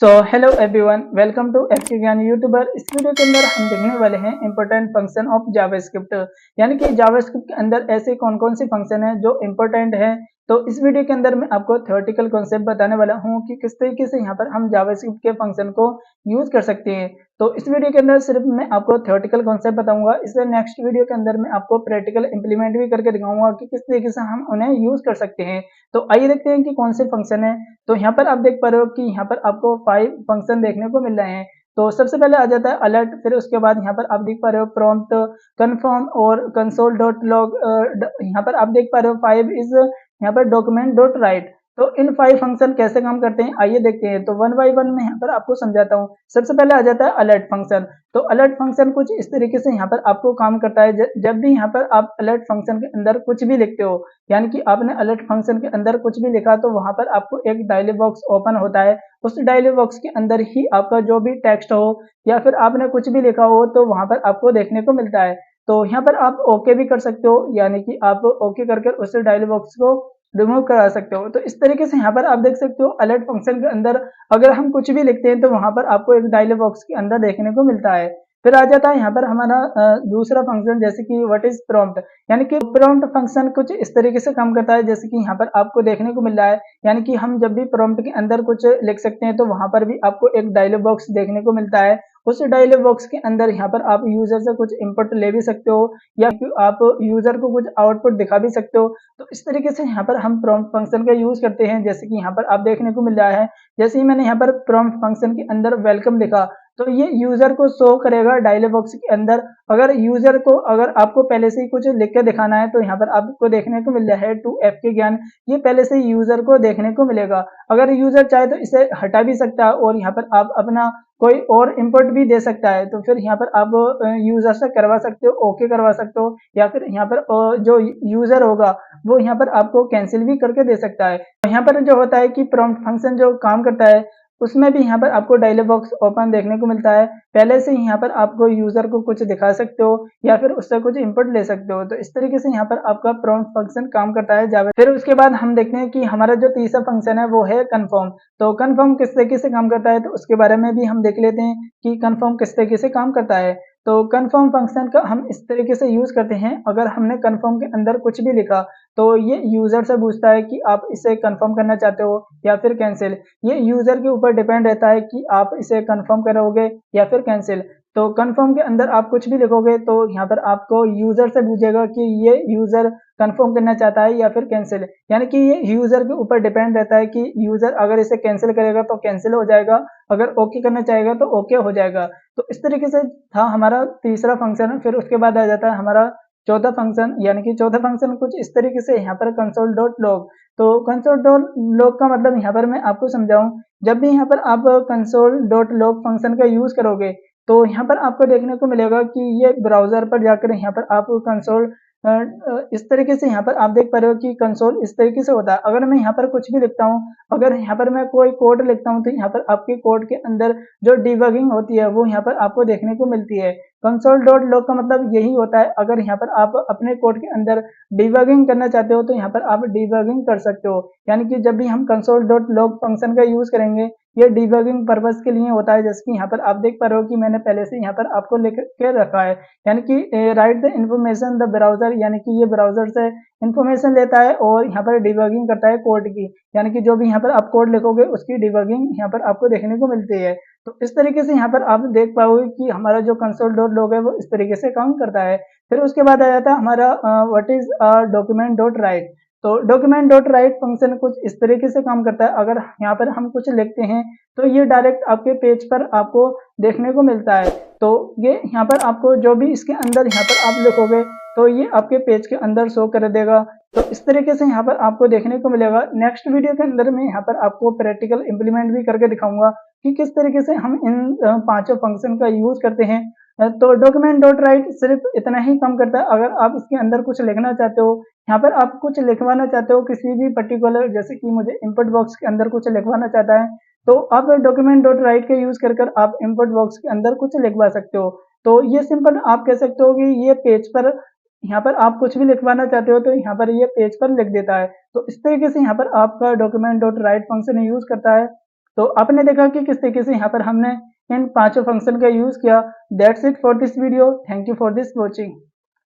Hello everyone, welcome to एफके ज्ञान YouTuber. इस video के अंदर हम देखने वाले हैं इंपॉर्टेंट फंक्शन ऑफ जावास्क्रिप्ट, यानी कि जावास्क्रिप्ट के अंदर ऐसे कौन कौन से फंक्शन हैं जो इंपॉर्टेंट हैं। तो इस वीडियो के अंदर मैं आपको थ्योरेटिकल कॉन्सेप्ट बताने वाला हूं कि किस तरीके से यहाँ पर हम जावास्क्रिप्ट के फंक्शन को यूज कर सकते हैं। तो इस वीडियो के अंदर सिर्फ मैं आपको थ्योरेटिकल कॉन्सेप्ट बताऊंगा, इसलिए नेक्स्ट वीडियो के अंदर मैं आपको प्रैक्टिकल इंप्लीमेंट भी करके दिखाऊंगा कि किस तरीके से हम उन्हें यूज कर सकते हैं। तो आइए देखते हैं कि कौन से फंक्शन है। तो यहाँ पर आप देख पा रहे हो कि यहाँ पर आपको 5 फंक्शन देखने को मिल रहे हैं। तो सबसे पहले आ जाता है अलर्ट, फिर उसके बाद यहाँ पर आप देख पा रहे हो प्रॉम्प्ट, कन्फर्म और कंसोल डॉट लॉग। यहाँ पर आप देख पा रहे हो 5 इज यहाँ पर डॉक्यूमेंट डॉट राइट। तो इन 5 फंक्शन कैसे काम करते हैं आइए देखते हैं। तो वन बाय वन मैं यहाँ पर आपको समझाता हूँ। सबसे पहले आ जाता है अलर्ट फंक्शन। तो अलर्ट फंक्शन कुछ इस तरीके से यहाँ पर आपको काम करता है। जब भी यहाँ पर आप अलर्ट फंक्शन के अंदर कुछ भी लिखते हो, यानी कि आपने अलर्ट फंक्शन के अंदर कुछ भी लिखा, तो वहां पर आपको एक डायलॉग बॉक्स ओपन होता है। उस डायलॉग बॉक्स के अंदर ही आपका जो भी टेक्स्ट हो या फिर आपने कुछ भी लिखा हो तो वहां पर आपको देखने को मिलता है। तो यहाँ पर आप ओके भी कर सकते हो, यानी कि आप ओके करके उस डायलॉग बॉक्स को रिमूव करा सकते हो। तो इस तरीके से यहाँ पर आप देख सकते हो अलर्ट फंक्शन के अंदर अगर हम कुछ भी लिखते हैं तो वहां पर आपको एक डायलॉग बॉक्स के अंदर देखने को मिलता है। फिर आ जाता है यहाँ पर हमारा दूसरा फंक्शन, जैसे कि व्हाट इज प्रॉम्प्ट। यानी कि प्रॉम्प्ट फंक्शन कुछ इस तरीके से काम करता है जैसे कि यहाँ पर आपको देखने को मिल रहा है। यानी कि हम जब भी प्रॉम्प्ट के अंदर कुछ लिख सकते हैं तो वहां पर भी आपको एक डायलॉग बॉक्स देखने को मिलता है। उस डायलॉग बॉक्स के अंदर यहाँ पर आप यूजर से कुछ इनपुट ले भी सकते हो या फिर आप यूजर को कुछ आउटपुट दिखा भी सकते हो। तो इस तरीके से यहाँ पर हम प्रॉम्प्ट फंक्शन का यूज करते हैं, जैसे कि यहाँ पर आप देखने को मिल रहा है। जैसे ही मैंने यहाँ पर प्रॉम्प्ट फंक्शन के अंदर वेलकम लिखा तो ये यूजर को शो करेगा डायलॉग बॉक्स के अंदर। अगर आपको पहले से ही कुछ लिख के दिखाना है तो यहाँ पर आपको देखने को मिल रहा है टू एफ के ज्ञान, ये पहले से ही यूजर को देखने को मिलेगा। अगर यूजर चाहे तो इसे हटा भी सकता है और यहाँ पर आप अपना कोई और इनपुट भी दे सकता है। तो फिर यहाँ पर आप यूजर से करवा सकते हो, ओके करवा सकते हो, या फिर यहाँ पर जो यूजर होगा वो यहाँ पर आपको कैंसिल भी करके दे सकता है। यहाँ पर जो होता है कि प्रॉम्प्ट फंक्शन जो काम करता है उसमें भी यहाँ पर आपको डायलॉग बॉक्स ओपन देखने को मिलता है। पहले से ही यहाँ पर आपको यूजर को कुछ दिखा सकते हो या फिर उससे कुछ इनपुट ले सकते हो। तो इस तरीके से यहाँ पर आपका प्रॉम्प्ट फंक्शन काम करता है जावा। फिर उसके बाद हम देखते हैं कि हमारा जो तीसरा फंक्शन है वो है कन्फर्म। तो कन्फर्म किस तरीके से काम करता है तो उसके बारे में भी हम देख लेते हैं कि कन्फर्म किस तरीके से काम करता है। तो कन्फर्म फंक्शन का हम इस तरीके से यूज करते हैं, अगर हमने कन्फर्म के अंदर कुछ भी लिखा तो ये यूजर से पूछता है कि आप इसे कन्फर्म करना चाहते हो या फिर कैंसिल। ये यूजर के ऊपर डिपेंड रहता है कि आप इसे कंफर्म करोगे या फिर कैंसिल। तो कंफर्म के अंदर आप कुछ भी लिखोगे तो यहाँ पर आपको यूजर से पूछेगा कि ये यूजर कंफर्म करना चाहता है या फिर कैंसिल। यानी कि ये यूजर के ऊपर डिपेंड रहता है कि यूजर अगर इसे कैंसिल करेगा तो कैंसिल हो जाएगा, अगर ओके करना चाहेगा तो ओके हो जाएगा। तो इस तरीके से था हमारा तीसरा फंक्शन। फिर उसके बाद आ जाता है हमारा चौथा फंक्शन, यानी कि चौथा फंक्शन कुछ इस तरीके से यहाँ पर कंसोल डॉट लॉग। तो कंसोल डॉट लॉग का मतलब यहाँ पर मैं आपको समझाऊं, जब भी यहाँ पर आप कंसोल डॉट लॉग फंक्शन का यूज करोगे तो यहाँ पर आपको देखने को मिलेगा कि ये ब्राउजर पर जाकर यहाँ पर आप कंसोल इस तरीके से यहाँ पर आप देख पा रहे हो कि कंसोल इस तरीके से होता है। अगर मैं यहाँ पर कुछ भी लिखता हूँ, अगर यहाँ पर मैं कोई कोड लिखता हूँ तो यहाँ पर आपके कोड के अंदर जो डिबगिंग होती है वो यहाँ पर आपको देखने को मिलती है। कंसोल डॉट लॉग का मतलब यही होता है, अगर यहाँ पर आप अपने कोड के अंदर डिबगिंग करना चाहते हो तो यहाँ पर आप डिबगिंग कर सकते हो। यानी कि जब भी हम कंसोल डॉट लॉग फंक्शन का यूज करेंगे ये डिबगिंग पर्पस के लिए होता है। जैसे कि यहाँ पर आप देख पा रहे हो कि मैंने पहले से यहाँ पर आपको लिख के रखा है, यानी कि right the information the browser, यानी कि ये ब्राउजर से इंफॉर्मेशन लेता है और यहाँ पर डिबगिंग करता है कोड की। यानी कि जो भी यहाँ पर आप कोड लिखोगे उसकी डिबगिंग यहाँ पर आपको देखने को मिलती है। तो इस तरीके से यहाँ पर आप देख पाओगे कि हमारा जो कंसोल डॉट लॉग है वो इस तरीके से काम करता है। फिर उसके बाद आ जाता है हमारा what is document dot right. तो डॉक्यूमेंट डॉट राइट फंक्शन कुछ इस तरीके से काम करता है, अगर यहाँ पर हम कुछ लिखते हैं तो ये डायरेक्ट आपके पेज पर आपको देखने को मिलता है। तो ये यहाँ पर आपको जो भी इसके अंदर यहाँ पर आप लिखोगे तो ये आपके पेज के अंदर शो कर देगा। तो इस तरीके से यहाँ पर आपको देखने को मिलेगा। नेक्स्ट वीडियो के अंदर में यहाँ पर आपको प्रैक्टिकल इंप्लीमेंट भी करके दिखाऊंगा कि किस तरीके से हम इन पांचों फंक्शन का यूज करते हैं। तो डॉक्यूमेंट डॉट राइट सिर्फ इतना ही काम करता है, अगर आप इसके अंदर कुछ लिखना चाहते हो, यहाँ पर आप कुछ लिखवाना चाहते हो किसी भी पर्टिकुलर, जैसे कि मुझे इनपुट बॉक्स के अंदर कुछ लिखवाना चाहता है तो आप डॉक्यूमेंट डॉट राइट का यूज कर आप इनपुट बॉक्स के अंदर कुछ लिखवा सकते हो। तो ये सिंपल आप कह सकते हो कि ये पेज पर यहाँ पर आप कुछ भी लिखवाना चाहते हो तो यहाँ पर ये पेज पर लिख देता है। तो इस तरीके से यहाँ पर आपका document dot right function use करता है। तो आपने देखा कि किस तरीके से यहाँ पर हमने इन पांचों फंक्शन का यूज किया। That's it for this video, thank you for this watching.